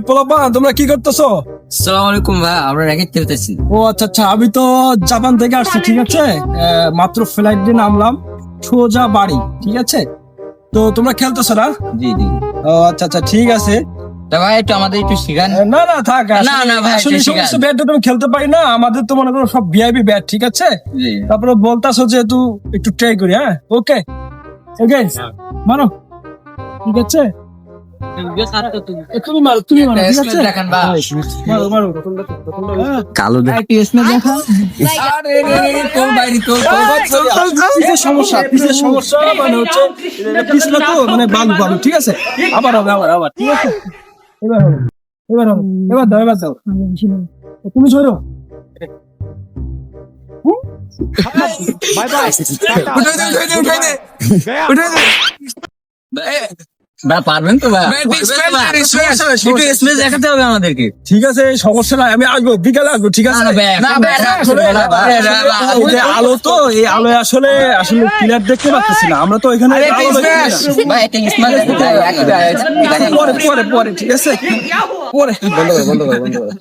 পোলাপা তোমরা কি করতেছো? আসসালামু আলাইকুম ভাই, আমরা র্যাকেট খেলতেছি। ও আচ্ছা আচ্ছা, আমি তো জাপান থেকে আসছি, ঠিক আছে। মাত্র ফ্লাইট দিয়ে নামলাম, সোজা বাড়ি, ঠিক আছে। তো তোমরা খেলতেছো না? জি জি। ও আচ্ছা আচ্ছা, ঠিক আছে। তা ভাই একটু আমাদের একটু শিখান। না না থাক, না, না ভাই, আসলে এটা সমস্ত শিখান। ব্যাট তুমি খেলতে পারি না, আমাদের তো মনে করো সব ভিআইপি ব্যাট, ঠিক আছে। জি। তারপরে বলতাছো যেহেতু একটু ট্রাই করি, হ্যাঁ ওকে ওকে মারো, ঠিক আছে। তুমি মারো তুমি মারো, ঠিক আছে। দেখান ভাই। মারো মারো। কালো একটু স্মেল দেখান। আরে তোর বাইরে তোর পিসের সমস্যা, পিসের সমস্যা মানে হচ্ছে পিছলা তো মানে বালু বালু, ঠিক আছে। আবার হবে, আবার আবার, ঠিক আছে। এবার হবে, এবার হবে, এবার দাও, এবার দাও। তুমি ধরো। बाय बाय ভাই পারবেন তো ভাই? একটু স্মেল দেখাতে হবে আমাদেরকে। ঠিক আছে, সমস্যা নাই, আমি আসবো, বিকালে আসবো, ঠিক আছে। না ভাই, আসলে এই যে আলো তো, এই আলোয় আসলে আসলে ক্লিয়ার দেখতে পাচ্ছি না, আমরা তো এখানে আরে আলো দেখতে পাই না। ভাই একটা স্মেল দেখাতে হবে। পরে পরে পরে, ঠিক আছে, পরে। বন্ধ করো বন্ধ করো বন্ধ করো।